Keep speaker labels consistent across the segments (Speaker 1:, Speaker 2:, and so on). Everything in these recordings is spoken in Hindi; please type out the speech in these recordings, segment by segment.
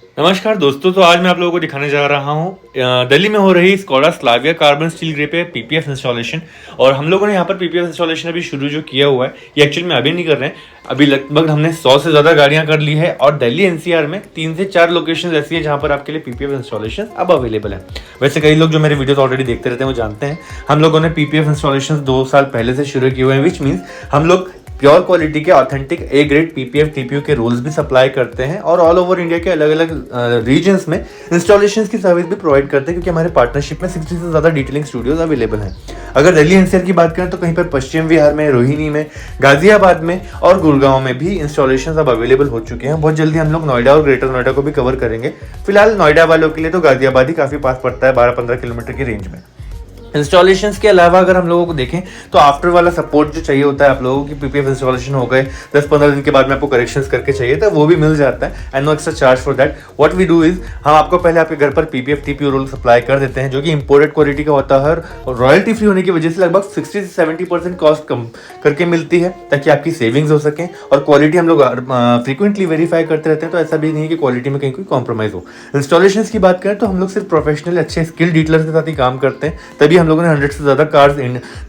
Speaker 1: नमस्कार दोस्तों। तो आज मैं आप लोगों को दिखाने जा रहा हूँ दिल्ली में हो रही Skoda Slavia carbon steel grey पे पीपीएफ इंस्टॉलेशन। और हम लोगों ने यहाँ पर पीपीएफ इंस्टॉलेशन अभी शुरू जो किया हुआ है, ये एक्चुअली में अभी नहीं कर रहे हैं। अभी लगभग हमने 100 से ज़्यादा गाड़ियाँ कर ली है और दिल्ली एनसीआर में 3 से 4 लोकेशन ऐसी हैं जहाँ पर आपके लिए पीपीएफ इंस्टॉलेशन अब अवेलेबल है। वैसे कई लोग जो मेरे वीडियोस ऑलरेडी देखते रहते हैं वो जानते हैं, हम लोगों ने पीपीएफ इंस्टॉलेशन 2 साल पहले से शुरू किए हुए हैं, विच मीन्स हम लोग प्योर क्वालिटी के authentic A grade PPF TPU के रोल्स भी सप्लाई करते हैं और ऑल ओवर इंडिया के अलग अलग रीजन्स में इंस्टॉलेशंस की सर्विस भी प्रोवाइड करते हैं, क्योंकि हमारे पार्टनरशिप में 60 से ज़्यादा डिटेलिंग स्टूडियोज अवेलेबल हैं। अगर दिल्ली एनसीआर की बात करें तो कहीं पर पश्चिम बिहार में, रोहिणी में, गाजियाबाद में और गुड़गांव में भी इंस्टॉलेशन अब अवेलेबल हो चुके हैं। बहुत जल्दी हम लोग नोएडा और ग्रेटर नोएडा को भी कवर करेंगे। फिलहाल नोएडा वालों के लिए तो गाजियाबाद ही काफ़ी पास पड़ता है, 12-15 किलोमीटर की रेंज में। इंस्टॉलेशंस के अलावा अगर हम लोगों को देखें तो आफ्टर वाला सपोर्ट जो चाहिए होता है आप लोगों की, पीपीएफ इंस्टॉलेशन हो गए 10-15 दिन के बाद में आपको करेक्शंस करके चाहिए तो वो भी मिल जाता है and no extra charge for that. What we do is, हम आपको पहले आपके घर पर पीपीएफ टीपीयू रोल सप्लाई कर देते हैं जो कि इंपोर्टेड क्वालिटी का होता है और रॉयल्टी फ्री होने की वजह से लगभग 60 से 70% कॉस्ट कम करके मिलती है, ताकि आपकी सेविंग्स हो सकें। और क्वालिटी हम लोग फ्रीक्वेंटली वेरीफाई करते रहते हैं, तो ऐसा भी नहीं है कि क्वालिटी में कहीं कोई कॉम्प्रोमाइज हो। इंस्टॉलेशन की बात करें तो हम लोग सिर्फ प्रोफेशनल अच्छे स्किल डीलर्स के साथ ही काम करते हैं, तभी हम लोगों ने 100 से ज़्यादा कार्स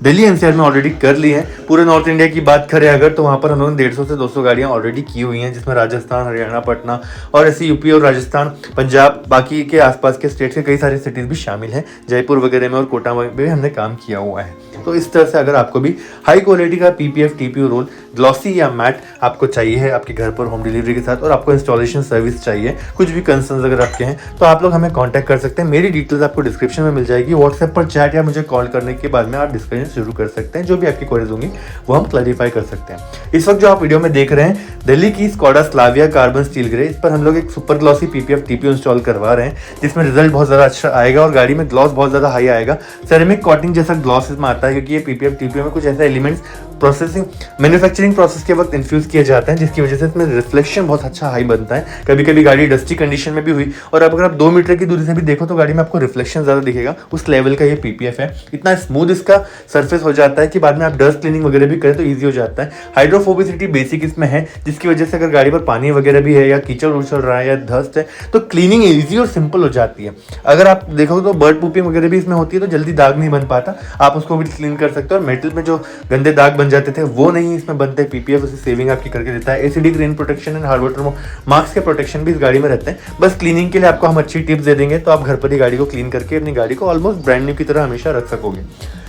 Speaker 1: दिल्ली एनसीआर में ऑलरेडी कर ली है। पूरे नॉर्थ इंडिया की बात करें अगर तो वहाँ पर हम लोगों ने 150 से 200 गाड़ियाँ ऑलरेडी की हुई हैं, जिसमें राजस्थान, हरियाणा, पटना और ऐसे यूपी और राजस्थान, पंजाब, बाकी के आसपास के स्टेट के कई सारे सिटीज़ भी शामिल हैं। जयपुर वगैरह में और कोटा में भी हमने काम किया हुआ है। तो इस तरह से अगर आपको भी हाई क्वालिटी का पीपीएफ टीपीयू रोल ग्लॉसी या मैट आपको चाहिए है आपके घर पर होम डिलीवरी के साथ, और आपको इंस्टॉलेशन सर्विस चाहिए, कुछ भी कंसर्न्स अगर आपके हैं तो आप लोग हमें कांटेक्ट कर सकते हैं। मेरी डिटेल्स आपको डिस्क्रिप्शन में मिल जाएगी। व्हाट्सएप पर चैट या मुझे कॉल करने के बाद में आप डिस्कशन शुरू कर सकते हैं। जो भी आपकी क्वेरीज होंगी वो हम क्लैरिफाई कर सकते हैं। इस वक्त जो आप वीडियो में देख रहे हैं दिल्ली की Skoda Slavia carbon steel grey, इस पर हम लोग एक super glossy PPF TPU install करवा रहे हैं, जिसमें रिजल्ट बहुत ज़्यादा अच्छा आएगा और गाड़ी में ग्लॉस बहुत ज़्यादा हाई आएगा। सेरेमिक कॉटिंग जैसा ग्लॉस इसमें आता है, क्योंकि ये पीपीएफ टीपीयू में कुछ ऐसे एलिमेंट्स प्रोसेसिंग मैन्युफैक्चरिंग प्रोसेस के वक्त इन्फ्यूज किए जाते हैं, जिसकी वजह से इसमें रिफ्लेक्शन बहुत अच्छा हाई बनता है। कभी कभी गाड़ी डस्टी कंडीशन में भी हुई और अब अगर आप 2 मीटर की दूरी से भी देखो तो गाड़ी में आपको रिफ्लेक्शन ज़्यादा दिखेगा। उस लेवल का ये पीपीएफ है। इतना स्मूथ इसका सरफेस हो जाता है कि बाद में आप डस्ट क्लीनिंग वगैरह भी करें तो ईजी हो जाता है। हाइड्रोफोबिसिटी बेसिक इसमें है, जिसकी वजह से अगर गाड़ी पर पानी वगैरह भी है या कीचड़ उछल रहा है या डस्ट है तो क्लीनिंग ईजी और सिंपल हो जाती है। अगर आप देखोगे तो बर्ड पूपिंग वगैरह भी इसमें होती है, तो जल्दी दाग नहीं बन पाता, आप उसको भी क्लीन कर सकते हो। और मेटल में जो गंदे दाग बन जाते थे वो नहीं इसमें बनते। पीपीएफ उसे सेविंग आपकी करके देता है। Acidic rain protection and hard water marks के प्रोटेक्शन भी इस गाड़ी में रहते हैं। बस क्लीनिंग के लिए आपको हम अच्छी टिप्स दे देंगे, तो आप घर पर ही गाड़ी को क्लीन करके अपनी गाड़ी को ऑलमोस्ट ब्रांड न्यू की तरह हमेशा रख सकोगे।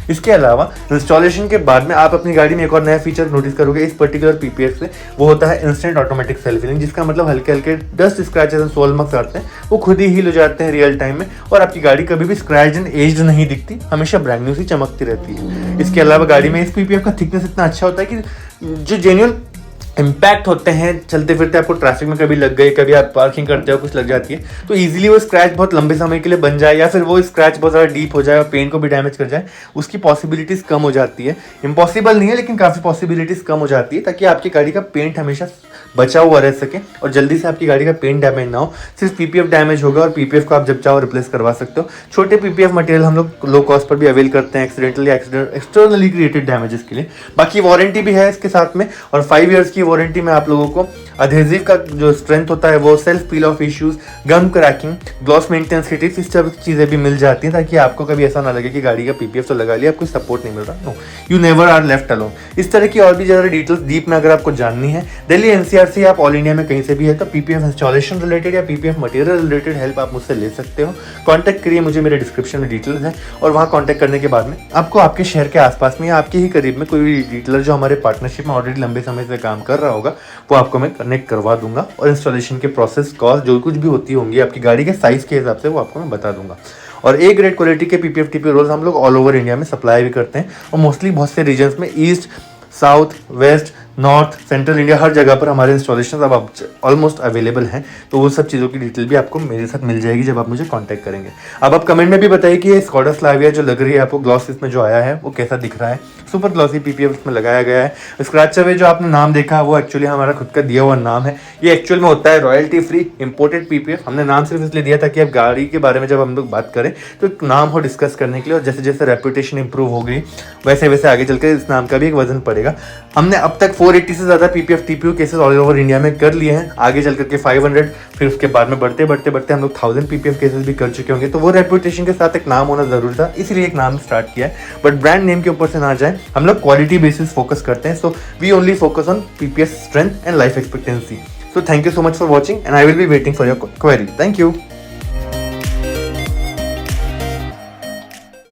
Speaker 1: इसके अलावा इंस्टॉलेशन के बाद में आप अपनी गाड़ी में एक और नया फीचर नोटिस करोगे इस पर्टिकुलर पीपीएफ से, वो होता है इंस्टेंट ऑटोमेटिक सेल्फ हीलिंग, जिसका मतलब हल्के हल्के dust scratches and sole marks आते हैं वो खुद ही हील हो जाते हैं रियल टाइम में, और आपकी गाड़ी कभी भी स्क्रैच एंड एज्ड नहीं दिखती, हमेशा ब्रांड न्यू सी चमकती रहती है। इसके अलावा गाड़ी में इस पीपीएफ का थिकनेस इतना अच्छा होता है कि जो जेन्युइन इम्पैक्ट होते हैं चलते फिरते, आपको ट्रैफिक में कभी लग गए, कभी आप पार्किंग करते हो कुछ लग जाती है, तो इजीली वो स्क्रैच बहुत लंबे समय के लिए बन जाए या फिर वो स्क्रैच बहुत ज़्यादा डीप हो जाए और पेंट को भी डैमेज कर जाए, उसकी पॉसिबिलिटीज़ कम हो जाती है। इम्पॉसिबल नहीं है लेकिन काफ़ी पॉसिबिलिटीज़ कम हो जाती है, ताकि आपकी गाड़ी का पेंट हमेशा बचा हुआ रह सके और जल्दी से आपकी गाड़ी का पेंट डैमेज ना हो। सिर्फ पीपीएफ डैमेज होगा और पीपीएफ को आप जब चाहो रिप्लेस करवा सकते हो। छोटे पीपीएफ मटेरियल हम लोग लो कॉस्ट पर भी अवेल करते हैं एक्सटर्नली क्रिएटेड डैमेजेस के लिए। बाकी वारंटी भी है इसके साथ में, और 5 ईयर्स की वारंटी में आप लोगों को अधेसिव का जो स्ट्रेंथ होता है वो, self peel of issues, gum cracking, gloss maintenance की टिप्स, इस तरह की चीज़ें भी मिल जाती हैं, ताकि आपको कभी ऐसा ना लगे कि गाड़ी का पीपीएफ तो लगा लिया, आपको सपोर्ट नहीं मिल रहा। No, you never are left alone. इस तरह की और भी ज़्यादा डिटेल्स डीप में अगर आपको जाननी है दिल्ली एनसीआर से, आप ऑल इंडिया में कहीं से भी है, तो पीपीएफ इंस्टॉलेशन रिलेटेड या पीपीएफ मटेरियल रिलेटेड हेल्प आप मुझसे ले सकते हो। कॉन्टैक्ट करिए मुझे, मेरे डिस्क्रिप्शन में डिटेल्स है, और वहाँ कॉन्टैक्ट करने के बाद में आपको आपके शहर के आसपास में या आपके ही करीब में कोई भी डीलर जो हमारे पार्टनरशिप में ऑलरेडी लंबे समय से काम कर रहा होगा वो आपको मैं कनेक्ट करवा दूंगा, और इंस्टॉलेशन के प्रोसेस, कॉस्ट जो कुछ भी होती होंगी आपकी गाड़ी के साइज़ के हिसाब से वो आपको मैं बता दूंगा। और ए ग्रेड क्वालिटी के पीपीएफ टीपीयू रोल्स हम लोग ऑल ओवर इंडिया में सप्लाई भी करते हैं, और मोस्टली बहुत से रीजन्स में east, south, west, north, central India हर जगह पर हमारे इंस्टॉलेशन अब ऑलमोस्ट अवेलेबल हैं। तो वो सब चीज़ों की डिटेल भी आपको मेरे साथ मिल जाएगी जब आप मुझे कांटेक्ट करेंगे। अब आप कमेंट में भी बताइए कि ये स्कोडा स्लाविया जो लग रही है आपको ग्लॉस इसमें जो आया है वो कैसा दिख रहा है, सुपर ग्लॉसी पीपीएफ में लगाया गया है। स्क्रैच अवे जो आपने नाम देखा वो एक्चुअली हमारा खुद का दिया हुआ नाम है। ये एक्चुअल में होता है रॉयल्टी फ्री इंपोर्टेड पीपीएफ। हमने नाम सिर्फ इसलिए दिया था कि अब गाड़ी के बारे में जब हम लोग बात करें तो एक नाम हो डिस्कस करने के लिए, और जैसे जैसे रेपुटेशन इंप्रूव हो गई वैसे वैसे आगे चलकर इस नाम का भी एक वजन पड़ेगा। हमने अब तक 480 से ज़्यादा PPF TPU cases all over India में कर लिए हैं, आगे चल करके 500, फिर उसके बाद में बढ़ते बढ़ते बढ़ते हम लोग 1000 पीपीएफ केसेस भी कर चुके होंगे। तो वो रेपुटेशन के साथ एक नाम होना जरूरी था, इसलिए एक नाम स्टार्ट किया है। बट ब्रांड नेम के ऊपर से ना जाए, हम लोग क्वालिटी बेसिस फोकस करते हैं। So we only focus on PPF strength and life expectancy. So thank you so much for watching and I will be waiting for your query. Thank you.